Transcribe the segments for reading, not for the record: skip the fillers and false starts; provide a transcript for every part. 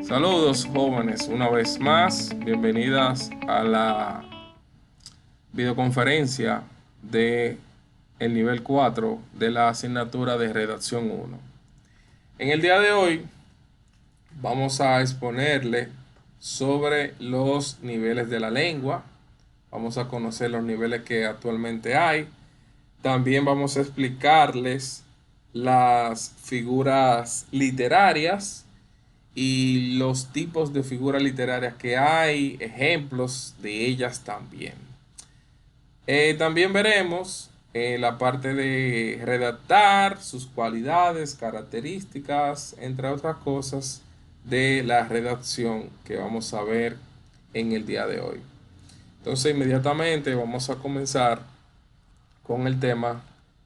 Saludos jóvenes, una vez más, bienvenidas a la videoconferencia de el nivel 4 de la asignatura de redacción 1. En el día de hoy vamos a exponerle sobre los niveles de la lengua, vamos a conocer los niveles que actualmente hay, también vamos a explicarles las figuras literarias y los tipos de figuras literarias que hay, ejemplos de ellas también. También veremos la parte de redactar, sus cualidades, características, entre otras cosas de la redacción que vamos a ver en el día de hoy. Entonces inmediatamente vamos a comenzar con el tema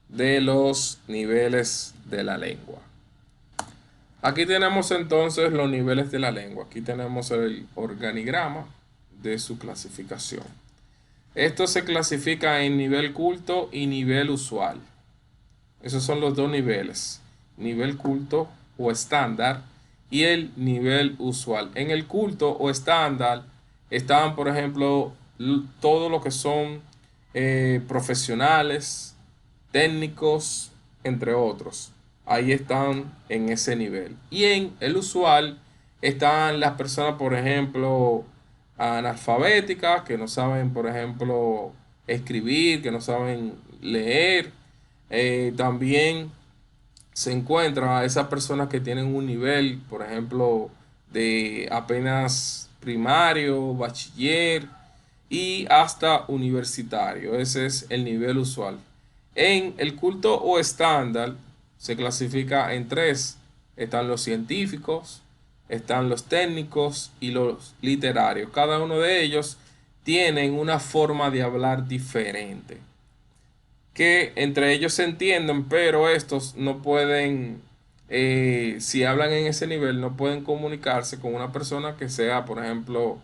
de los niveles de la lengua. Aquí tenemos entonces los niveles de la lengua. Aquí tenemos el organigrama de su clasificación. Esto se clasifica en nivel culto y nivel usual. Esos son los dos niveles. Nivel culto o estándar y el nivel usual. En el culto o estándar están, por ejemplo, todo lo que son profesionales, técnicos, entre otros. Ahí están en ese nivel. Y en el usual están las personas, por ejemplo, analfabéticas, que no saben, por ejemplo, escribir, que no saben leer. También se encuentran a esas personas que tienen un nivel, por ejemplo, de apenas primario, bachiller y hasta universitario. Ese es el nivel usual. En el culto o estándar se clasifica en tres. Están los científicos, están los técnicos y los literarios. Cada uno de ellos tienen una forma de hablar diferente, que entre ellos se entienden, pero estos no pueden, si hablan en ese nivel, no pueden comunicarse con una persona que sea, por ejemplo,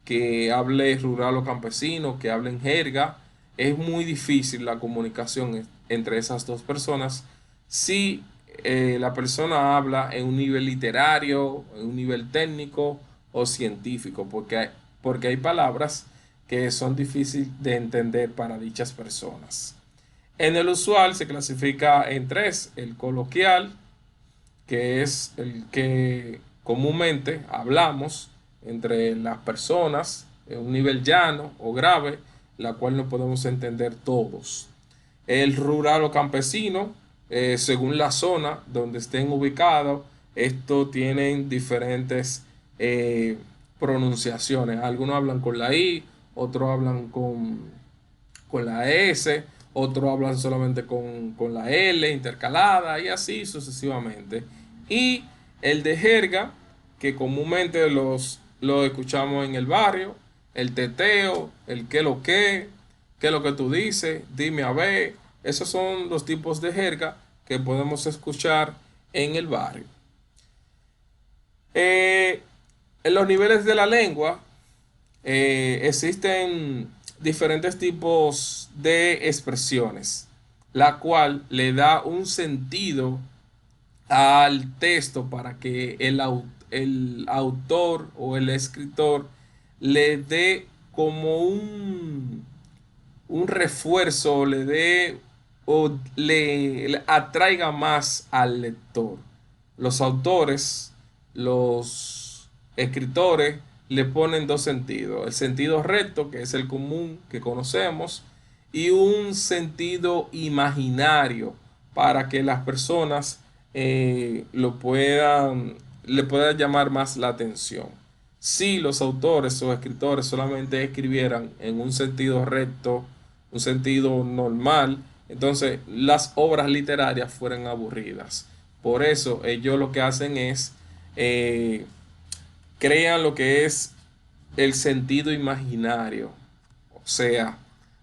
que hable rural o campesino, que hable en jerga. Es muy difícil la comunicación entre esas dos personas si la persona habla en un nivel literario, en un nivel técnico o científico, porque hay palabras que son difíciles de entender para dichas personas. En el usual se clasifica en tres: el coloquial, que es el que comúnmente hablamos entre las personas en un nivel llano o grave, la cual no podemos entender todos. El rural o campesino, según la zona donde estén ubicados, estos tienen diferentes eh, pronunciaciones. Algunos hablan con la I, otros hablan con la S, otros hablan solamente con la L intercalada y así sucesivamente. Y el de jerga, que comúnmente lo escuchamos en el barrio, el teteo, el qué es lo que tú dices, dime a ver. Esos son los tipos de jerga que podemos escuchar en el barrio. Eh, en los niveles de la lengua existen diferentes tipos de expresiones, la cual le da un sentido al texto para que el autor o el escritor le dé como un refuerzo, le dé o le atraiga más al lector. Los autores, los escritores le ponen dos sentidos: el sentido recto, que es el común que conocemos, y un sentido imaginario para que las personas le puedan llamar más la atención. Si los autores o escritores solamente escribieran en un sentido recto, un sentido normal, entonces las obras literarias fueran aburridas. Por eso ellos lo que hacen es eh, crean lo que es el sentido imaginario, o sea,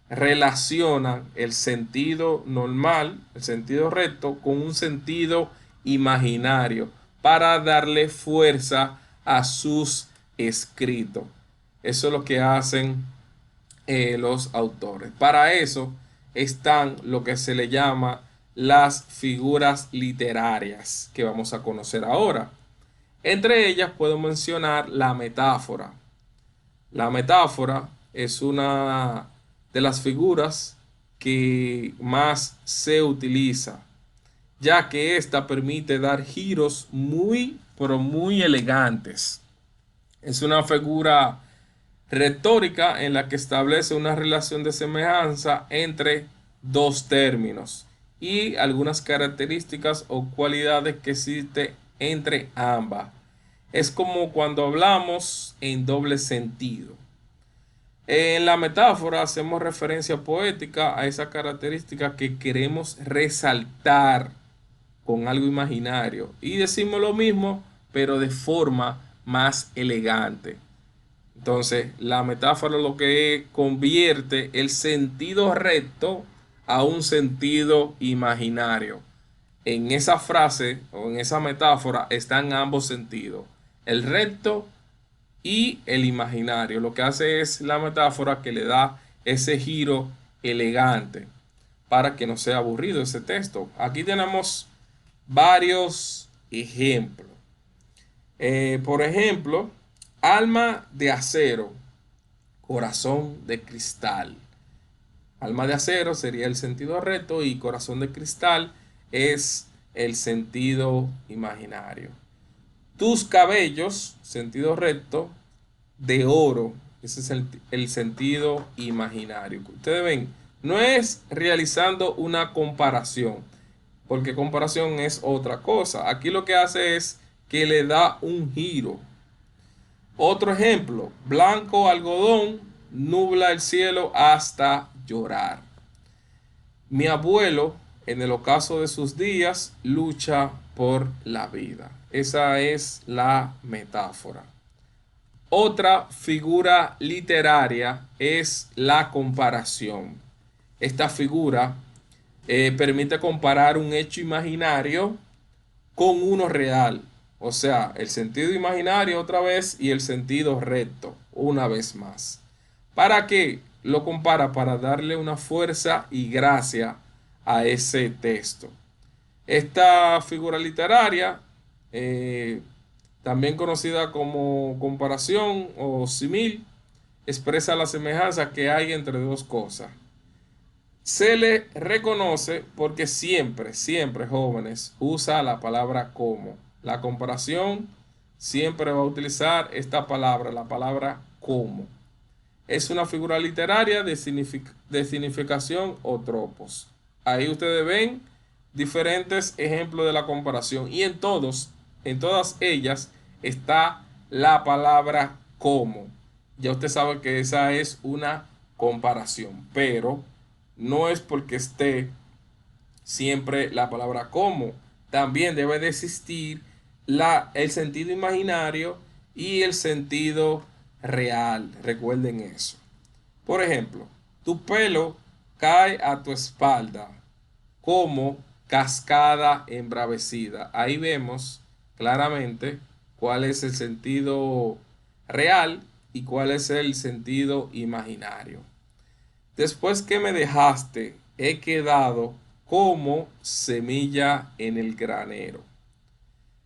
relacionan el sentido normal, el sentido recto, con un sentido imaginario para darle fuerza a sus escritos. Eso es lo que hacen los autores. Para eso están lo que se le llama las figuras literarias que vamos a conocer ahora. Entre ellas puedo mencionar la metáfora. La metáfora es una de las figuras que más se utiliza, ya que ésta permite dar giros muy, pero muy elegantes. Es una figura retórica en la que establece una relación de semejanza entre dos términos y algunas características o cualidades que existen entre ambas. Es como cuando hablamos en doble sentido. En la metáfora hacemos referencia poética a esa característica que queremos resaltar con algo imaginario y decimos lo mismo pero de forma más elegante. Entonces, la metáfora lo que convierte el sentido recto a un sentido imaginario. En esa frase o en esa metáfora están ambos sentidos, el recto y el imaginario. Lo que hace es la metáfora que le da ese giro elegante para que no sea aburrido ese texto. Aquí tenemos varios ejemplos. Por ejemplo, alma de acero, corazón de cristal. Alma de acero sería el sentido recto y corazón de cristal es el sentido imaginario. Tus cabellos, sentido recto, de oro, ese es el sentido imaginario. Ustedes ven, no es realizando una comparación, porque comparación es otra cosa. Aquí lo que hace es que le da un giro. Otro ejemplo, blanco algodón nubla el cielo hasta llorar. Mi abuelo, en el ocaso de sus días, lucha por la vida. Esa es la metáfora. Otra figura literaria es la comparación. Esta figura permite comparar un hecho imaginario con uno real. O sea, el sentido imaginario otra vez y el sentido recto una vez más. ¿Para qué? Lo compara para darle una fuerza y gracia a ese texto. Esta figura literaria, también conocida como comparación o símil, expresa la semejanza que hay entre dos cosas. Se le reconoce porque siempre, siempre, jóvenes, usa la palabra como. La comparación siempre va a utilizar esta palabra, la palabra como. Es una figura literaria de significación o tropos. Ahí ustedes ven diferentes ejemplos de la comparación y en todas ellas está la palabra como. Ya usted sabe que esa es una comparación, pero no es porque esté siempre la palabra como. También debe de existir el sentido imaginario y el sentido real. Recuerden eso. Por ejemplo, tu pelo cae a tu espalda como cascada embravecida. Ahí vemos claramente cuál es el sentido real y cuál es el sentido imaginario. Después que me dejaste, he quedado como semilla en el granero.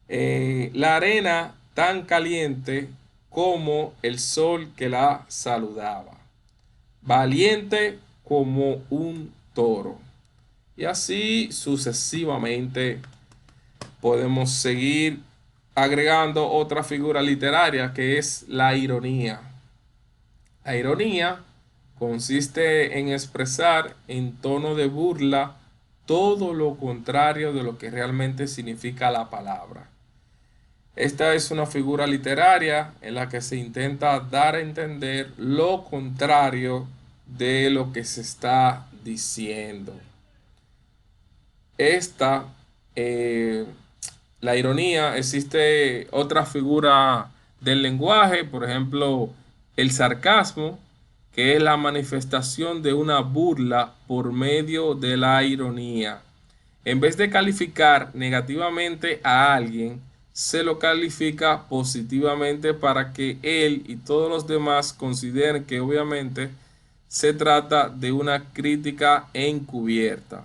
La arena tan caliente como el sol que la saludaba. Valiente como un toro. Y así sucesivamente podemos seguir agregando otra figura literaria que es la ironía. La ironía consiste en expresar en tono de burla todo lo contrario de lo que realmente significa la palabra. Esta es una figura literaria en la que se intenta dar a entender lo contrario de lo que se está diciendo. Esta, eh, la ironía, existe otra figura del lenguaje, por ejemplo, el sarcasmo, que es la manifestación de una burla por medio de la ironía. En vez de calificar negativamente a alguien, se lo califica positivamente para que él y todos los demás consideren que obviamente se trata de una crítica encubierta.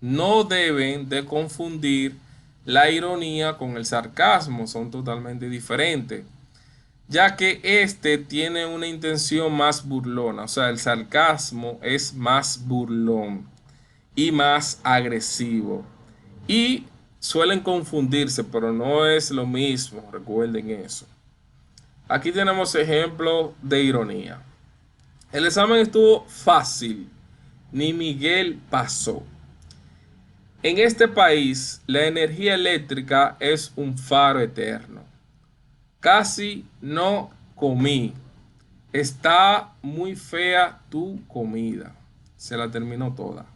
No deben de confundir La ironía con el sarcasmo son totalmente diferentes, ya que este tiene una intención más burlona, o sea, el sarcasmo es más burlón y más agresivo. Y suelen confundirse, pero no es lo mismo, recuerden eso. Aquí tenemos ejemplos de ironía. El examen estuvo fácil, ni Miguel pasó. En este país, la energía eléctrica es un faro eterno. Casi no comí. Está muy fea tu comida. Se la terminó toda.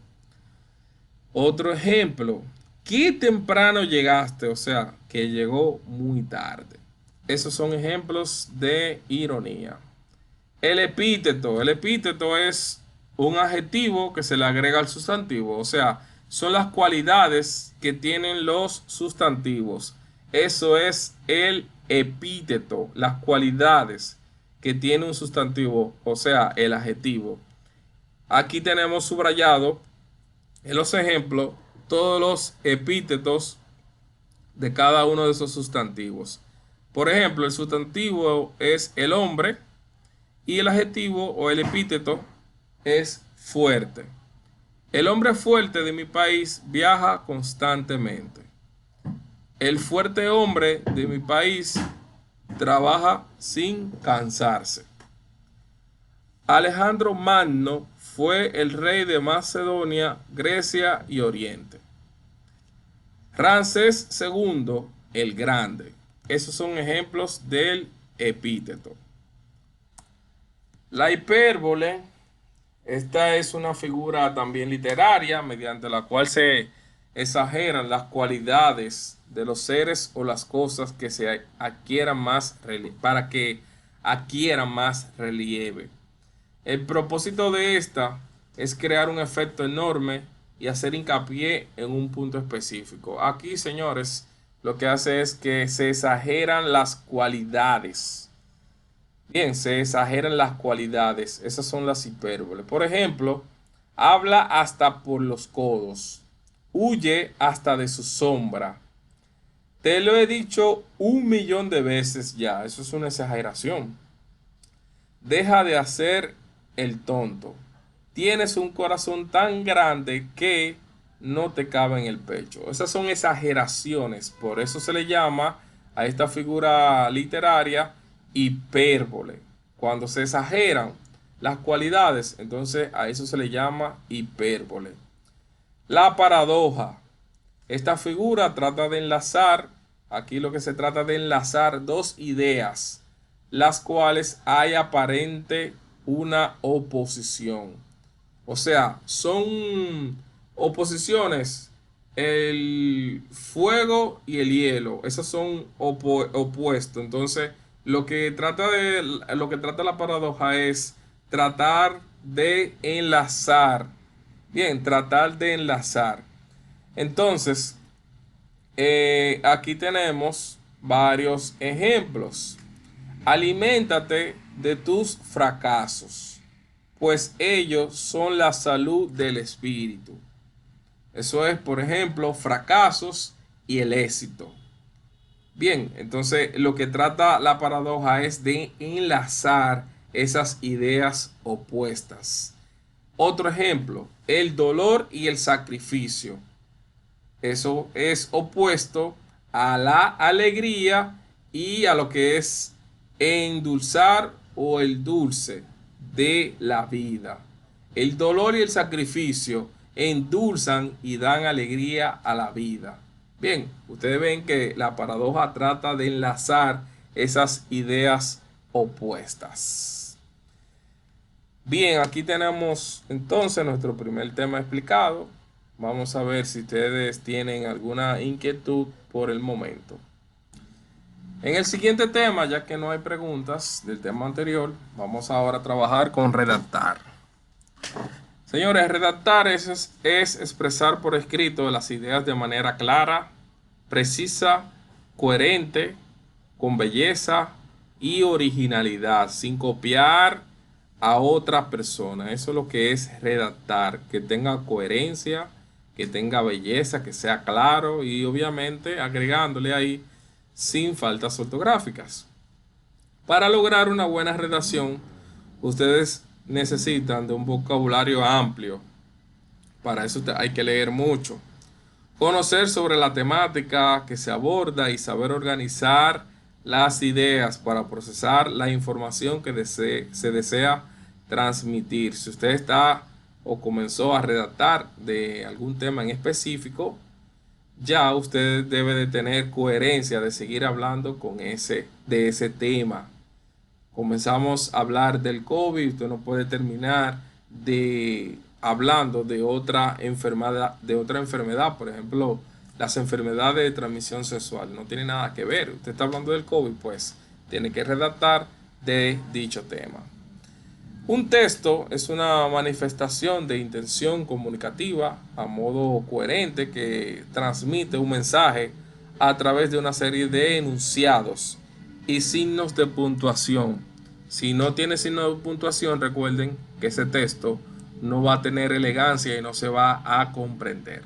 Otro ejemplo. Qué temprano llegaste, o sea, que llegó muy tarde. Esos son ejemplos de ironía. El epíteto. El epíteto es un adjetivo que se le agrega al sustantivo. O sea, son las cualidades que tienen los sustantivos. Eso es el epíteto. Las cualidades que tiene un sustantivo, o sea, el adjetivo. Aquí tenemos subrayado en los ejemplos todos los epítetos de cada uno de esos sustantivos. Por ejemplo, el sustantivo es el hombre y el adjetivo o el epíteto es fuerte. El hombre fuerte de mi país viaja constantemente. El fuerte hombre de mi país trabaja sin cansarse. Alejandro Magno fue el rey de Macedonia, Grecia y Oriente. Ramsés II el Grande. Esos son ejemplos del epíteto. La hipérbole, esta es una figura también literaria mediante la cual se exageran las cualidades de los seres o las cosas que se adquieran más para que adquieran más relieve. El propósito de esta es crear un efecto enorme y hacer hincapié en un punto específico. Aquí, señores, lo que hace es que se exageran las cualidades. Bien, se exageran las cualidades. Esas son las hipérboles. Por ejemplo, habla hasta por los codos. Huye hasta de su sombra. Te lo he dicho 1.000.000 de veces ya. Eso es una exageración. Deja de hacer el tonto. Tienes un corazón tan grande que no te cabe en el pecho. Esas son exageraciones. Por eso se le llama a esta figura literaria hipérbole. Cuando se exageran las cualidades, entonces a eso se le llama hipérbole. La paradoja. Esta figura trata de enlazar, aquí lo que se trata de enlazar dos ideas, las cuales hay aparente una oposición. O sea, son oposiciones, el fuego y el hielo, esos son opuestos. Entonces, lo que trata la paradoja es tratar de enlazar. Bien, tratar de enlazar. Entonces, aquí tenemos varios ejemplos. Aliméntate de tus fracasos, pues ellos son la salud del espíritu. Eso es, por ejemplo, fracasos y el éxito. Bien, entonces lo que trata la paradoja es de enlazar esas ideas opuestas. Otro ejemplo, el dolor y el sacrificio. Eso es opuesto a la alegría y a lo que es endulzar o el dulce de la vida. El dolor y el sacrificio endulzan y dan alegría a la vida. Bien, ustedes ven que la paradoja trata de enlazar esas ideas opuestas. Bien, aquí tenemos entonces nuestro primer tema explicado. Vamos a ver si ustedes tienen alguna inquietud por el momento. En el siguiente tema, ya que no hay preguntas del tema anterior, vamos ahora a trabajar con redactar. Señores, redactar es expresar por escrito las ideas de manera clara, precisa, coherente, con belleza y originalidad, sin copiar a otra persona. Eso es lo que es redactar, que tenga coherencia, que tenga belleza, que sea claro y obviamente agregándole ahí sin faltas ortográficas. Para lograr una buena redacción, ustedes necesitan de un vocabulario amplio. Para eso hay que leer mucho. Conocer sobre la temática que se aborda y saber organizar las ideas para procesar la información que se desea transmitir. Si usted está o comenzó a redactar de algún tema en específico, ya usted debe de tener coherencia de seguir hablando de ese tema. Comenzamos a hablar del COVID, usted no puede terminar hablando de otra enfermedad, por ejemplo, las enfermedades de transmisión sexual, no tiene nada que ver. Usted está hablando del COVID, pues tiene que redactar de dicho tema. Un texto es una manifestación de intención comunicativa a modo coherente que transmite un mensaje a través de una serie de enunciados y signos de puntuación. Si no tiene signos de puntuación, recuerden que ese texto no va a tener elegancia y no se va a comprender.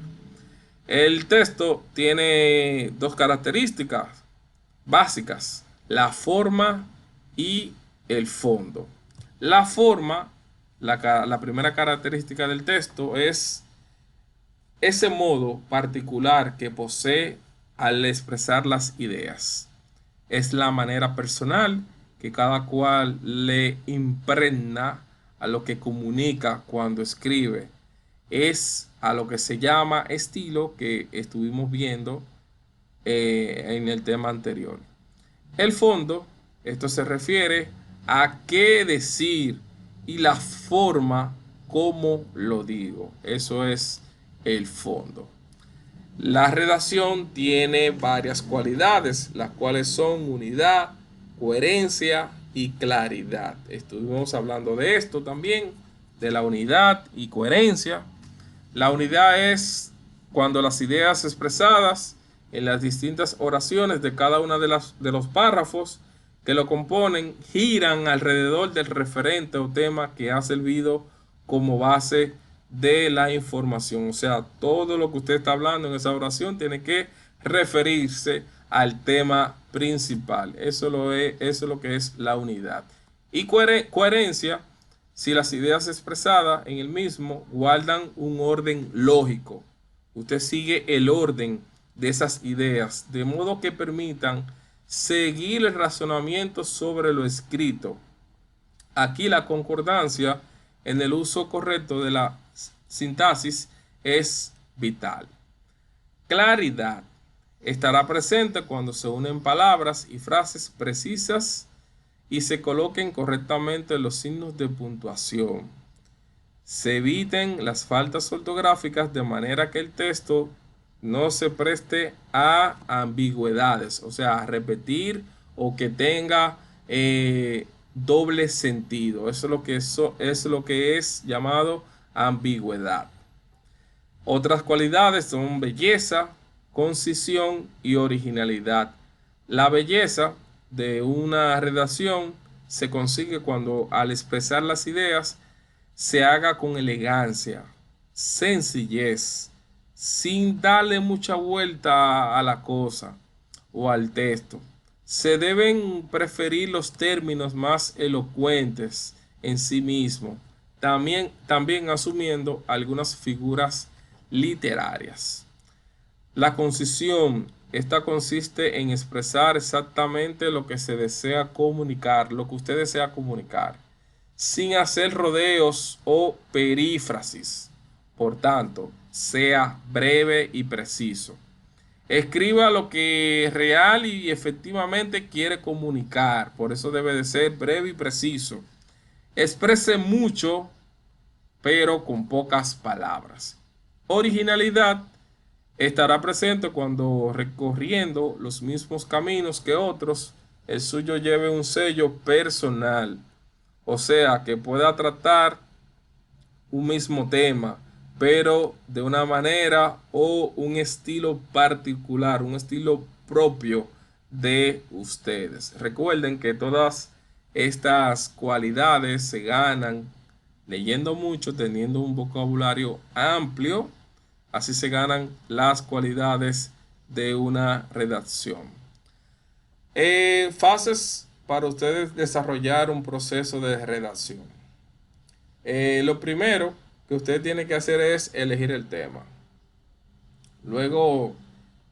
El texto tiene dos características básicas: la forma y el fondo. La forma, la primera característica del texto es ese modo particular que posee al expresar las ideas. Es la manera personal que cada cual le impregna a lo que comunica cuando escribe. Es a lo que se llama estilo, que estuvimos viendo en el tema anterior. El fondo, esto se refiere a qué decir y la forma como lo digo. Eso es el fondo. La redacción tiene varias cualidades, las cuales son unidad, coherencia y claridad. Estuvimos hablando de esto también, de la unidad y coherencia. La unidad es cuando las ideas expresadas en las distintas oraciones de cada una de los párrafos que lo componen giran alrededor del referente o tema que ha servido como base de la información. O sea, todo lo que usted está hablando en esa oración tiene que referirse al tema principal. Eso es lo que es la unidad. Y coherencia, si las ideas expresadas en el mismo guardan un orden lógico. Usted sigue el orden de esas ideas, de modo que permitan seguir el razonamiento sobre lo escrito. Aquí la concordancia en el uso correcto de la sintaxis es vital. Claridad estará presente cuando se unen palabras y frases precisas y se coloquen correctamente los signos de puntuación. Se eviten las faltas ortográficas de manera que el texto no se preste a ambigüedades, o sea, a repetir o que tenga doble sentido. Eso es lo que es llamado ambigüedad. Otras cualidades son belleza, concisión y originalidad. La belleza de una redacción se consigue cuando al expresar las ideas se haga con elegancia, sencillez, sin darle mucha vuelta a la cosa o al texto. Se deben preferir los términos más elocuentes en sí mismo, también asumiendo algunas figuras literarias. La concisión, esta consiste en expresar exactamente lo que se desea comunicar, lo que usted desea comunicar, sin hacer rodeos o perífrasis. Por tanto, sea breve y preciso. Escriba lo que real y efectivamente quiere comunicar. Por eso debe de ser breve y preciso. Exprese mucho, pero con pocas palabras. Originalidad estará presente cuando recorriendo los mismos caminos que otros, el suyo lleve un sello personal. O sea, que pueda tratar un mismo tema, pero de una manera o un estilo particular, un estilo propio de ustedes. Recuerden que todas estas cualidades se ganan leyendo mucho, teniendo un vocabulario amplio, Así se ganan las cualidades de una redacción. Fases para ustedes desarrollar un proceso de redacción. Lo primero que usted tiene que hacer es elegir el tema. Luego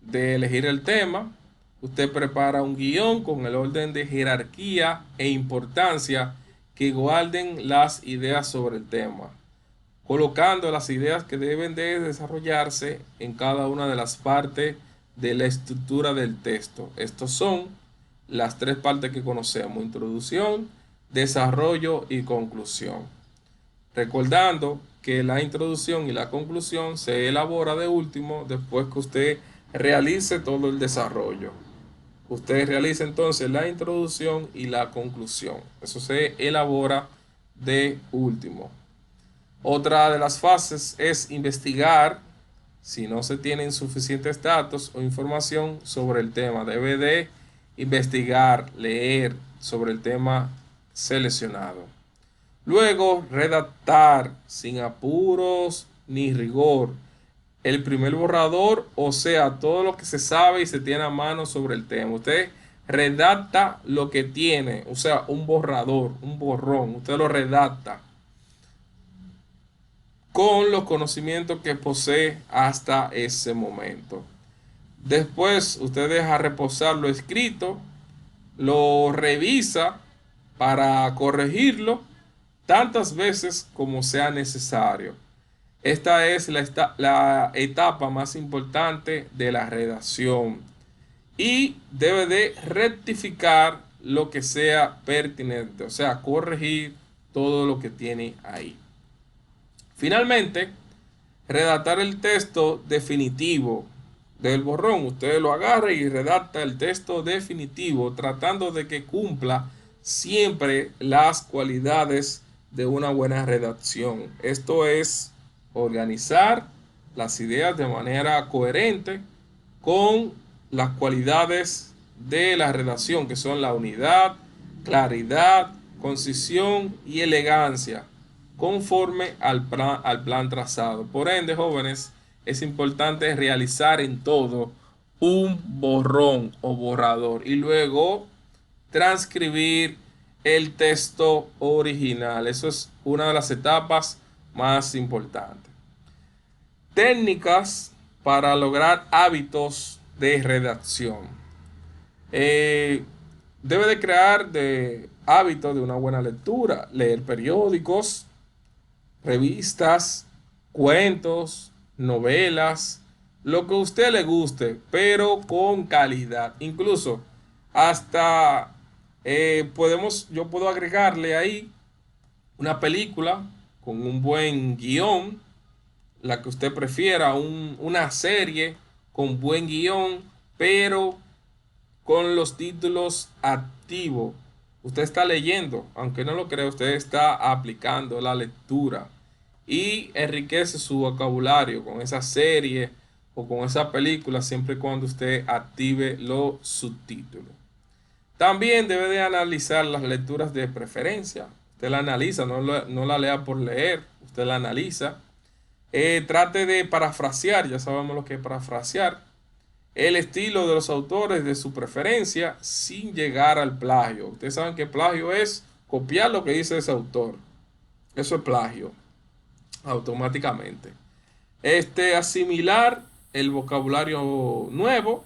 de elegir el tema, usted prepara un guión con el orden de jerarquía e importancia que guarden las ideas sobre el tema, colocando las ideas que deben de desarrollarse en cada una de las partes de la estructura del texto. Estos son las tres partes que conocemos: introducción, desarrollo y conclusión. Recordando que la introducción y la conclusión se elabora de último después que usted realice todo el desarrollo. Usted realiza entonces la introducción y la conclusión. Eso se elabora de último. Otra de las fases es investigar. Si no se tienen suficientes datos o información sobre el tema, debe de investigar, leer sobre el tema seleccionado. Luego, redactar sin apuros ni rigor el primer borrador, o sea, todo lo que se sabe y se tiene a mano sobre el tema. Usted redacta lo que tiene, o sea, un borrador, un borrón, usted lo redacta con los conocimientos que posee hasta ese momento. Después usted deja reposar lo escrito, lo revisa para corregirlo tantas veces como sea necesario. Esta es la etapa más importante de la redacción y debe de rectificar lo que sea pertinente, o sea, corregir todo lo que tiene ahí. Finalmente, redactar el texto definitivo del borrón. Usted lo agarra y redacta el texto definitivo, tratando de que cumpla siempre las cualidades de una buena redacción. Esto es organizar las ideas de manera coherente con las cualidades de la redacción, que son la unidad, claridad, concisión y elegancia, conforme al plan trazado. Por ende, jóvenes, es importante realizar en todo un borrón o borrador y luego transcribir el texto original. Eso es una de las etapas más importantes. Técnicas para lograr hábitos de redacción. Debe de crear de hábitos de una buena lectura, leer periódicos, revistas, cuentos, novelas, lo que a usted le guste, pero con calidad. Incluso hasta yo puedo agregarle ahí una película con un buen guión, la que usted prefiera, una serie con buen guión, pero con los títulos activos. Usted está leyendo, aunque no lo crea, usted está aplicando la lectura y enriquece su vocabulario con esa serie o con esa película siempre y cuando usted active los subtítulos. También debe de analizar las lecturas de preferencia. Usted la analiza, no la lea por leer, usted la analiza. Trate de parafrasear, ya sabemos lo que es parafrasear, el estilo de los autores de su preferencia sin llegar al plagio. Ustedes saben que plagio es copiar lo que dice ese autor. Eso es plagio, automáticamente. Asimilar el vocabulario nuevo.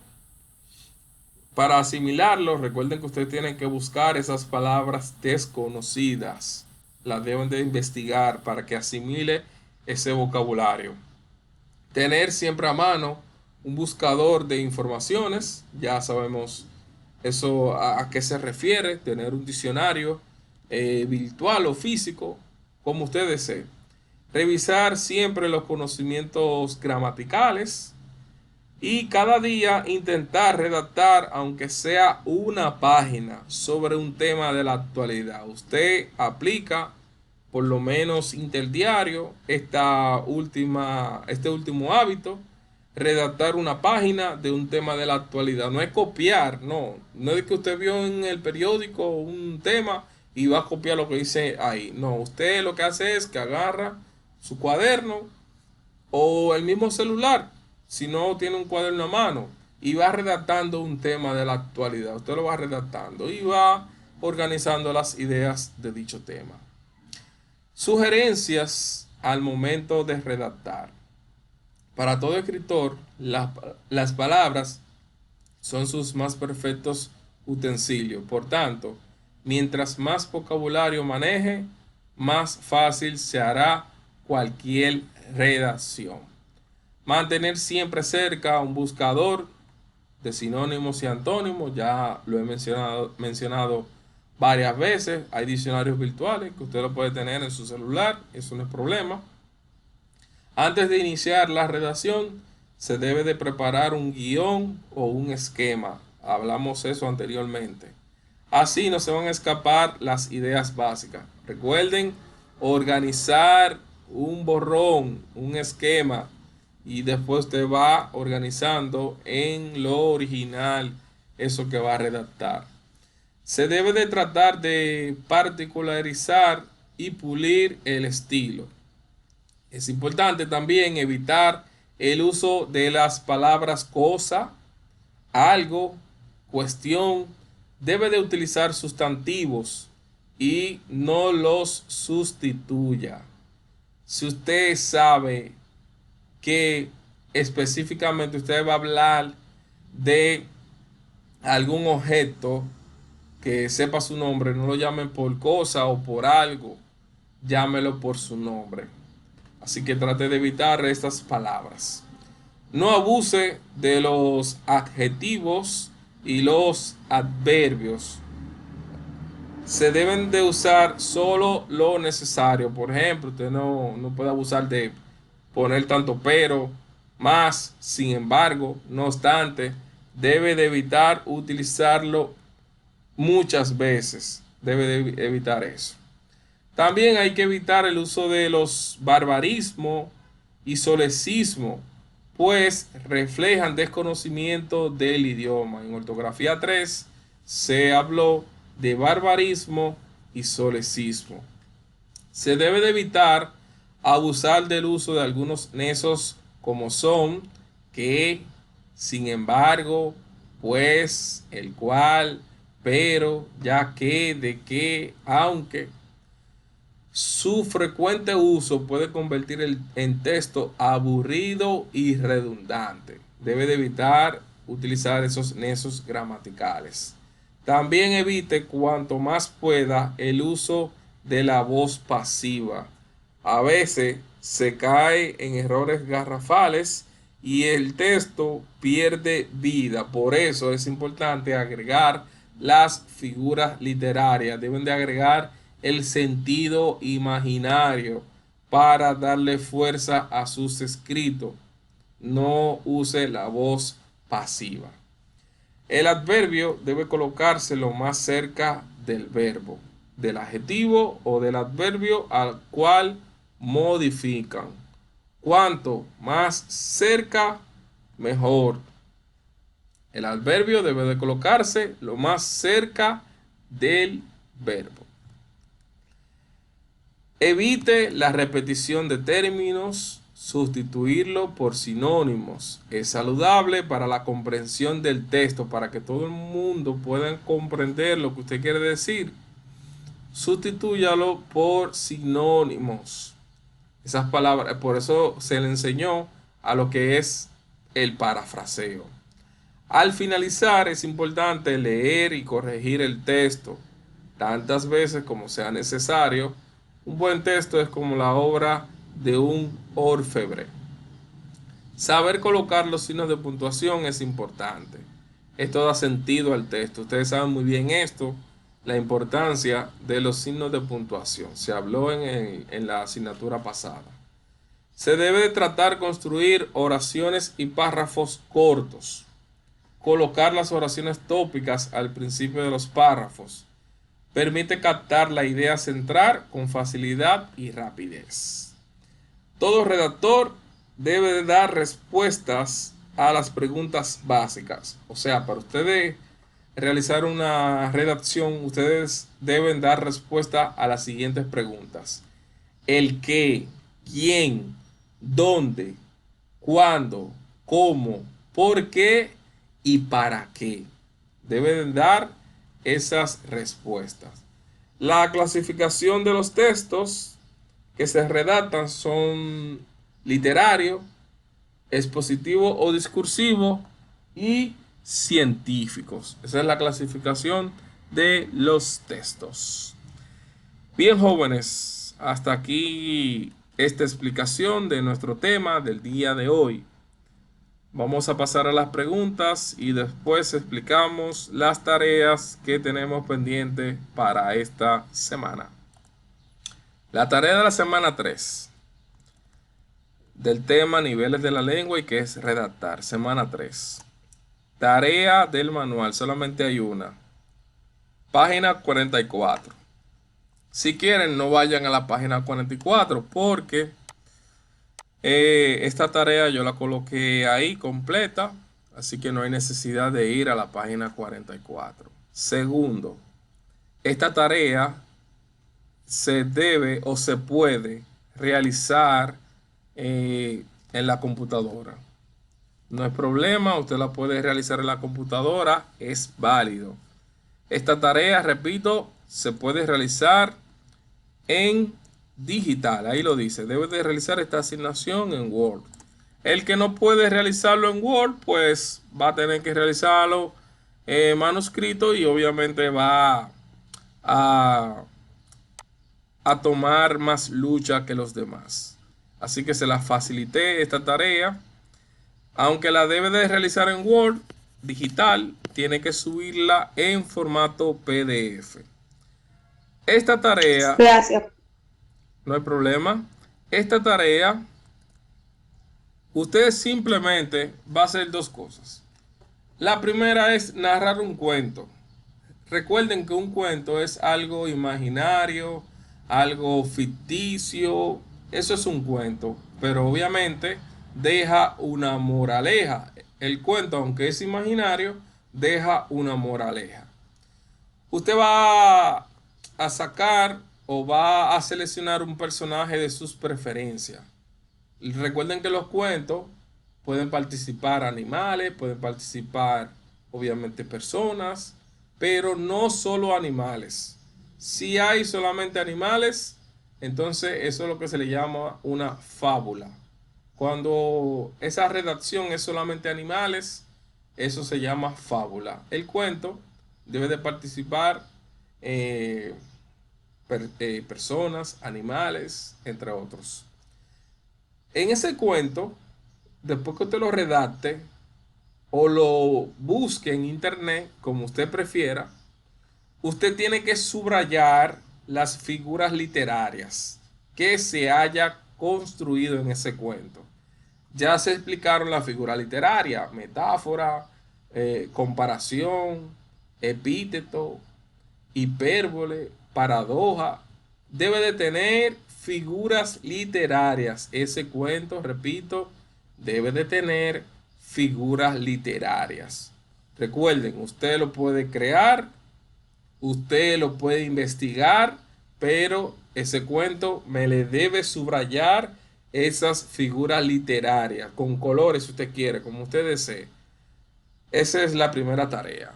Para asimilarlo, recuerden que ustedes tienen que buscar esas palabras desconocidas. Las deben de investigar para que asimile ese vocabulario. Tener siempre a mano un buscador de informaciones. Ya sabemos eso a qué se refiere. Tener un diccionario virtual o físico, como usted desee. Revisar siempre los conocimientos gramaticales. Y cada día intentar redactar, aunque sea una página, sobre un tema de la actualidad. Usted aplica, por lo menos interdiario, este último hábito, redactar una página de un tema de la actualidad. No es copiar, no es que usted vio en el periódico un tema y va a copiar lo que dice ahí. No, usted lo que hace es que agarra su cuaderno, o el mismo celular, si no tiene un cuaderno a mano, y va redactando un tema de la actualidad. Usted lo va redactando y va organizando las ideas de dicho tema. Sugerencias al momento de redactar. Para todo escritor, las palabras son sus más perfectos utensilios. Por tanto, mientras más vocabulario maneje, más fácil se hará cualquier redacción. Mantener siempre cerca un buscador de sinónimos y antónimos, ya lo he mencionado varias veces. Hay diccionarios virtuales que usted lo puede tener en su celular, eso no es problema. Antes de iniciar la redacción, se debe de preparar un guión o un esquema. Hablamos eso anteriormente. Así no se van a escapar las ideas básicas. Recuerden organizar un borrón, un esquema, y después usted va organizando en lo original eso que va a redactar. Se debe de tratar de particularizar y pulir el estilo. Es importante también evitar el uso de las palabras cosa, algo, cuestión. Debe de utilizar sustantivos y no los sustituya. Si usted sabe que específicamente usted va a hablar de algún objeto, que sepa su nombre, no lo llamen por cosa o por algo, llámelo por su nombre. Así que trate de evitar estas palabras. No abuse de los adjetivos y los adverbios. Se deben de usar solo lo necesario. Por ejemplo, usted no puede abusar de poner tanto pero, más, sin embargo, no obstante, debe de evitar utilizarlo muchas veces. Debe de evitar eso. También hay que evitar el uso de los barbarismos y solecismo, pues reflejan desconocimiento del idioma. En ortografía 3 se habló de barbarismo y solecismo. Se debe de evitar abusar del uso de algunos nexos como son, que, sin embargo, pues, el cual, pero, ya que, de que, aunque. Su frecuente uso puede convertir en texto aburrido y redundante. Debe de evitar utilizar esos nexos gramaticales. También evite cuanto más pueda el uso de la voz pasiva. A veces se cae en errores garrafales y el texto pierde vida. Por eso es importante agregar las figuras literarias. Deben de agregar el sentido imaginario para darle fuerza a sus escritos. No use la voz pasiva. El adverbio debe colocarse lo más cerca del verbo, del adjetivo o del adverbio al cual modifican. Cuanto más cerca, mejor. El adverbio debe de colocarse lo más cerca del verbo. Evite la repetición de términos, sustituirlo por sinónimos. Es saludable para la comprensión del texto, para que todo el mundo pueda comprender lo que usted quiere decir. Sustitúyalo por sinónimos. Esas palabras, por eso se le enseñó a lo que es el parafraseo. Al finalizar es importante leer y corregir el texto tantas veces como sea necesario. Un buen texto es como la obra de un orfebre. Saber colocar los signos de puntuación es importante. Esto da sentido al texto. Ustedes saben muy bien esto, la importancia de los signos de puntuación. Se habló en la asignatura pasada. Se debe de tratar de construir oraciones y párrafos cortos. Colocar las oraciones tópicas al principio de los párrafos permite captar la idea central con facilidad y rapidez. Todo redactor debe de dar respuestas a las preguntas básicas. O sea, para ustedes realizar una redacción, ustedes deben dar respuesta a las siguientes preguntas: el qué, quién, dónde, ¿Cuándo? ¿Cómo? ¿Por qué? ¿Y para qué? Deben dar esas respuestas. La clasificación de los textos que se redactan son literario, expositivo o discursivo y científicos. Esa es la clasificación de los textos. Bien, jóvenes, hasta aquí esta explicación de nuestro tema del día de hoy. Vamos a pasar a las preguntas y después explicamos las tareas que tenemos pendientes para esta semana. La tarea de la semana 3 del tema niveles de la lengua y que es redactar. Semana 3. Tarea del manual, solamente hay una. Página 44. Si quieren, no vayan a la página 44 porque esta tarea yo la coloqué ahí completa, así que no hay necesidad de ir a la página 44. Segundo, esta tarea se debe o se puede realizar en la computadora. No hay problema, usted la puede realizar en la computadora, es válido. Esta tarea, repito, se puede realizar en digital, ahí lo dice, debe de realizar esta asignación en Word. El que no puede realizarlo en Word, pues va a tener que realizarlo manuscrito y obviamente va a, a tomar más lucha que los demás. Así que se la facilité esta tarea. Aunque la debe de realizar en Word digital, tiene que subirla en formato PDF. Esta tarea, Gracias. no hay problema. Esta tarea, usted simplemente va a hacer dos cosas. La primera es narrar un cuento. Recuerden que un cuento es algo imaginario, algo ficticio. Eso es un cuento, pero obviamente deja una moraleja. El cuento, aunque es imaginario, deja una moraleja. Usted va a sacar o va a seleccionar un personaje de sus preferencias. Recuerden que los cuentos pueden participar animales, pueden participar obviamente personas, pero no solo animales. Si hay solamente animales, entonces eso es lo que se le llama una fábula. Cuando esa redacción es solamente animales, eso se llama fábula. El cuento debe de participar eh, personas, animales, entre otros. En ese cuento, después que usted lo redacte o lo busque en internet, como usted prefiera, usted tiene que subrayar las figuras literarias que se haya construido en ese cuento. Ya se explicaron la figura literaria, metáfora, comparación, epíteto, hipérbole, paradoja. Debe de tener figuras literarias. Ese cuento, repito, debe de tener figuras literarias. Recuerden, usted lo puede crear, usted lo puede investigar, pero ese cuento me le debe subrayar esas figuras literarias, con colores si usted quiere, como usted desee. Esa es la primera tarea.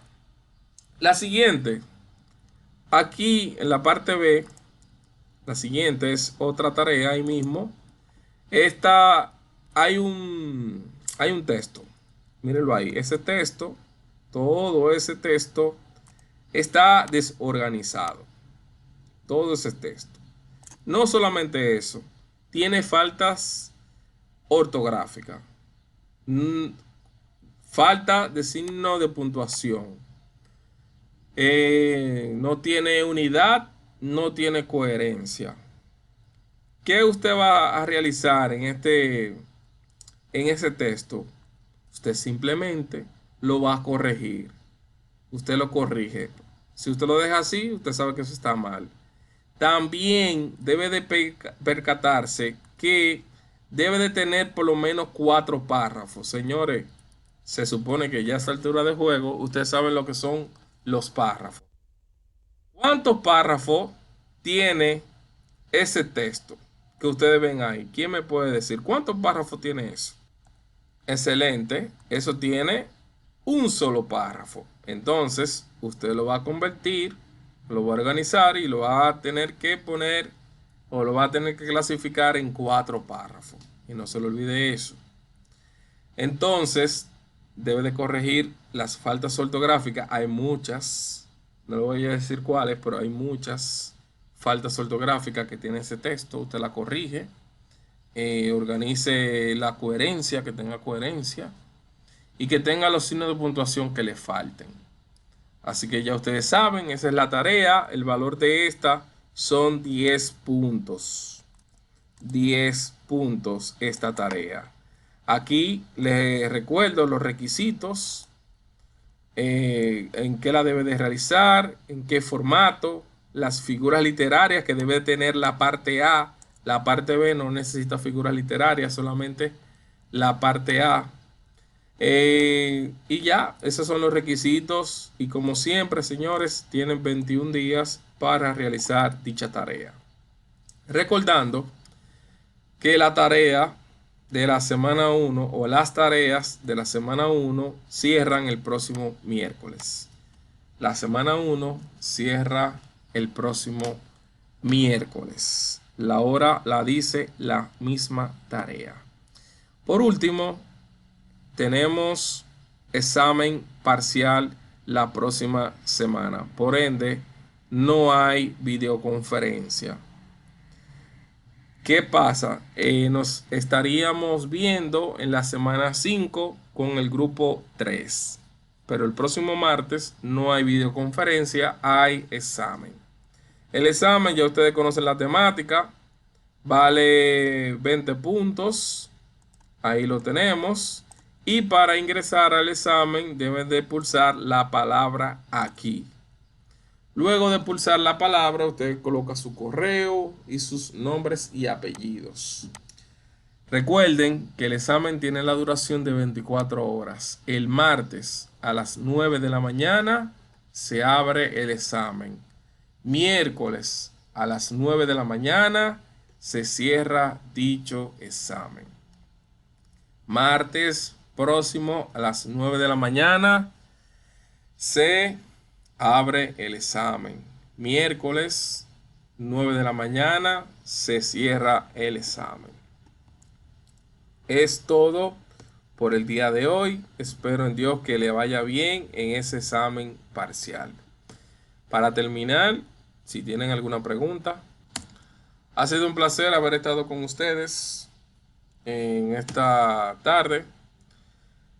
La siguiente, aquí en la parte B, la siguiente es otra tarea ahí mismo. Esta, hay un texto. Mírenlo ahí. Ese texto, todo ese texto está desorganizado. Todo ese texto. No solamente eso, tiene faltas ortográficas. Mm, Falta de signo de puntuación. No tiene unidad, no tiene coherencia. ¿Qué usted va a realizar en ese texto? Usted simplemente lo va a corregir. Usted lo corrige. Si usted lo deja así, usted sabe que eso está mal. También debe de percatarse que debe de tener por lo menos 4 párrafos. Señores, se supone que ya a esta altura de juego, ustedes saben lo que son los párrafos. ¿Cuántos párrafos tiene ese texto que ustedes ven ahí? ¿Quién me puede decir cuántos párrafos tiene eso? Excelente. Eso tiene un solo párrafo. Entonces, usted lo va a convertir, lo va a organizar y lo va a tener que poner o lo va a tener que clasificar en 4 párrafos. Y no se le olvide eso. Entonces, debe de corregir las faltas ortográficas. Hay muchas, no le voy a decir cuáles, pero hay muchas faltas ortográficas que tiene ese texto. Usted la corrige, organice la coherencia, que tenga coherencia y que tenga los signos de puntuación que le falten. Así que ya ustedes saben, esa es la tarea. El valor de esta son 10 puntos. 10 puntos esta tarea. Aquí les recuerdo los requisitos, en qué la debe de realizar, en qué formato, las figuras literarias que debe tener la parte A. La parte B no necesita figuras literarias, solamente la parte A. Y ya, esos son los requisitos. Y como siempre, señores, tienen 21 días para realizar dicha tarea. Recordando que la tarea de la semana 1 o las tareas de la semana 1 cierran el próximo miércoles. La semana 1 cierra el próximo miércoles. La hora la dice la misma tarea. Por último, tenemos examen parcial la próxima semana. Por ende, no hay videoconferencia. ¿Qué pasa? Nos estaríamos viendo en la semana 5 con el grupo 3. Pero el próximo martes no hay videoconferencia, hay examen. El examen, ya ustedes conocen la temática, vale 20 puntos. Ahí lo tenemos. Y para ingresar al examen deben de pulsar la palabra aquí. Luego de pulsar la palabra, usted coloca su correo y sus nombres y apellidos. Recuerden que el examen tiene la duración de 24 horas. El martes a las 9 de la mañana se abre el examen. Miércoles a las 9 de la mañana se cierra dicho examen. Martes próximo a las 9 de la mañana se abre el examen. Miércoles 9 de la mañana se cierra el examen. Es todo por el día de hoy. Espero en Dios que le vaya bien en ese examen parcial. Para terminar, si tienen alguna pregunta, ha sido un placer haber estado con ustedes en esta tarde.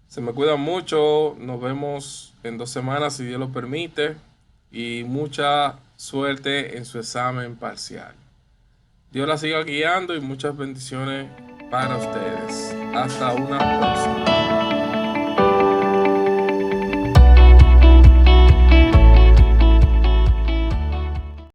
Se me cuidan mucho. Nos vemos en 2 semanas si Dios lo permite. Y mucha suerte en su examen parcial. Dios la siga guiando y muchas bendiciones para ustedes. Hasta una próxima.